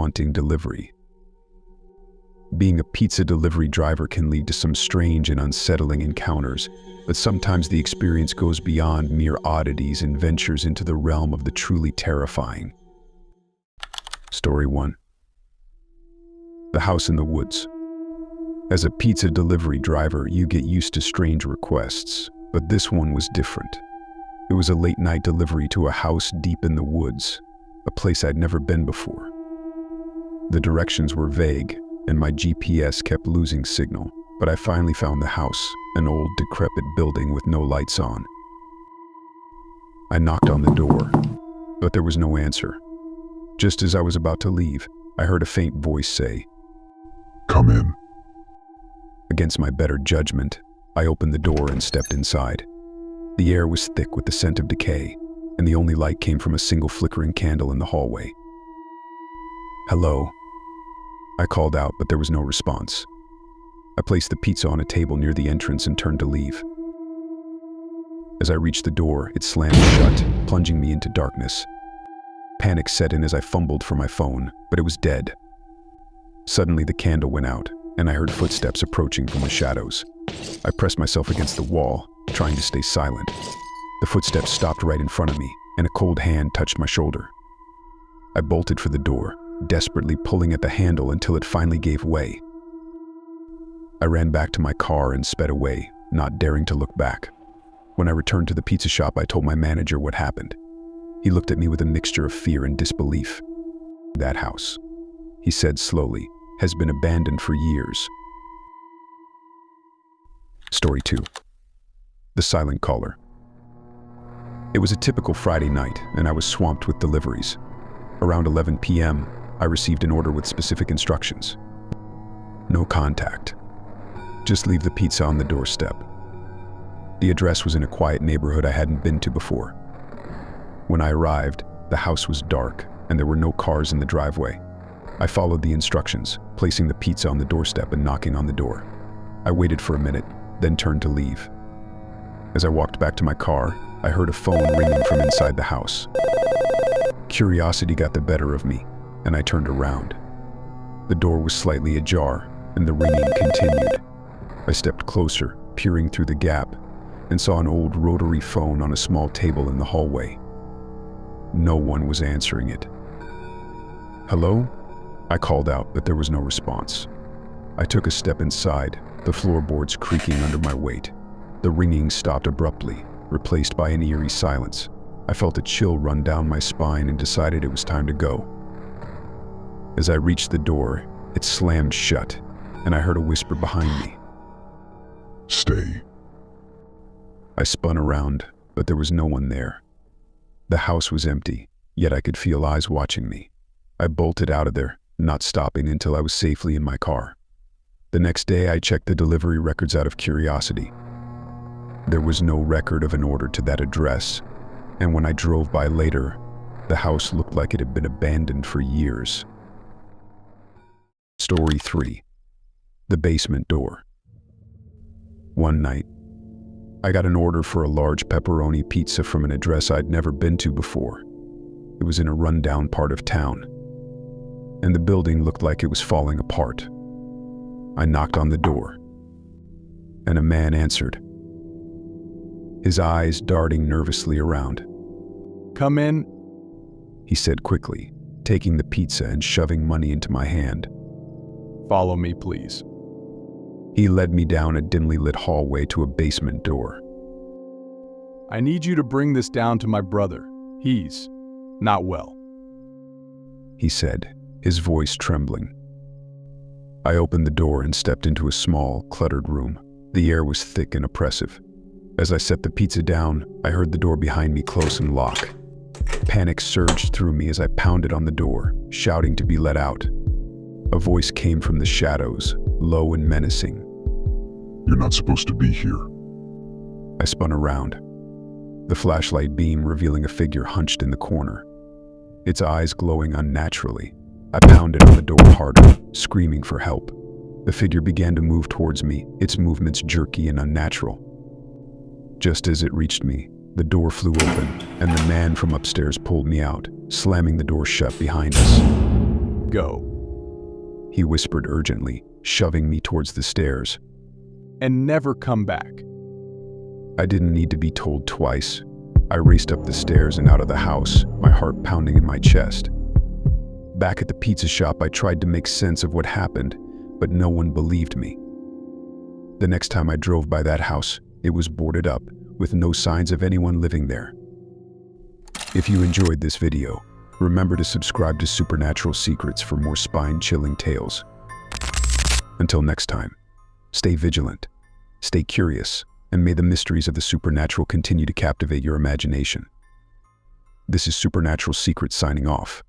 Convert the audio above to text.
haunting delivery. Being a pizza delivery driver can lead to some strange and unsettling encounters, but sometimes the experience goes beyond mere oddities and ventures into the realm of the truly terrifying. Story 1. The House in the Woods. As a pizza delivery driver, you get used to strange requests, but this one was different. It was a late-night delivery to a house deep in the woods, a place I'd never been before. The directions were vague, and my GPS kept losing signal, but I finally found the house, an old, decrepit building with no lights on. I knocked on the door, but there was no answer. Just as I was about to leave, I heard a faint voice say, "Come in." Against my better judgment, I opened the door and stepped inside. The air was thick with the scent of decay, and the only light came from a single flickering candle in the hallway. "Hello," I called out, but there was no response. I placed the pizza on a table near the entrance and turned to leave. As I reached the door, it slammed shut, plunging me into darkness. Panic set in as I fumbled for my phone, but it was dead. Suddenly the candle went out, and I heard footsteps approaching from the shadows. I pressed myself against the wall, trying to stay silent. The footsteps stopped right in front of me, and a cold hand touched my shoulder. I bolted for the door, desperately pulling at the handle until it finally gave way. I ran back to my car and sped away, not daring to look back. When I returned to the pizza shop, I told my manager what happened. He looked at me with a mixture of fear and disbelief. "That house," he said slowly, "has been abandoned for years." Story 2. The Silent Caller. It was a typical Friday night, and I was swamped with deliveries. Around 11 p.m., I received an order with specific instructions. No contact. Just leave the pizza on the doorstep. The address was in a quiet neighborhood I hadn't been to before. When I arrived, the house was dark, and there were no cars in the driveway. I followed the instructions, placing the pizza on the doorstep and knocking on the door. I waited for a minute, then turned to leave. As I walked back to my car, I heard a phone ringing from inside the house. Curiosity got the better of me, and I turned around. The door was slightly ajar, and the ringing continued. I stepped closer, peering through the gap, and saw an old rotary phone on a small table in the hallway. No one was answering it. "Hello?" I called out, but there was no response. I took a step inside, the floorboards creaking under my weight. The ringing stopped abruptly, replaced by an eerie silence. I felt a chill run down my spine and decided it was time to go. As I reached the door, it slammed shut, and I heard a whisper behind me. "Stay." I spun around, but there was no one there. The house was empty, yet I could feel eyes watching me. I bolted out of there, not stopping until I was safely in my car. The next day, I checked the delivery records out of curiosity. There was no record of an order to that address, and when I drove by later, the house looked like it had been abandoned for years. Story 3. The Basement Door. One night, I got an order for a large pepperoni pizza from an address I'd never been to before. It was in a rundown part of town, and the building looked like it was falling apart. I knocked on the door, and a man answered, his eyes darting nervously around. "Come in," he said quickly, taking the pizza and shoving money into my hand. "Follow me, please." He led me down a dimly lit hallway to a basement door. "I need you to bring this down to my brother. He's not well," he said, his voice trembling. I opened the door and stepped into a small, cluttered room. The air was thick and oppressive. As I set the pizza down, I heard the door behind me close and lock. Panic surged through me as I pounded on the door, shouting to be let out. A voice came from the shadows, low and menacing. "You're not supposed to be here." I spun around, the flashlight beam revealing a figure hunched in the corner, its eyes glowing unnaturally. I pounded on the door harder, screaming for help. The figure began to move towards me, its movements jerky and unnatural. Just as it reached me, the door flew open, and the man from upstairs pulled me out, slamming the door shut behind us. go. He whispered urgently, shoving me towards the stairs. And never come back. I didn't need to be told twice. I raced up the stairs and out of the house, my heart pounding in my chest. Back at the pizza shop, I tried to make sense of what happened, but no one believed me. The next time I drove by that house, it was boarded up, with no signs of anyone living there. If you enjoyed this video, remember to subscribe to Supernatural Secrets for more spine-chilling tales. Until next time, stay vigilant, stay curious, and may the mysteries of the supernatural continue to captivate your imagination. This is Supernatural Secrets signing off.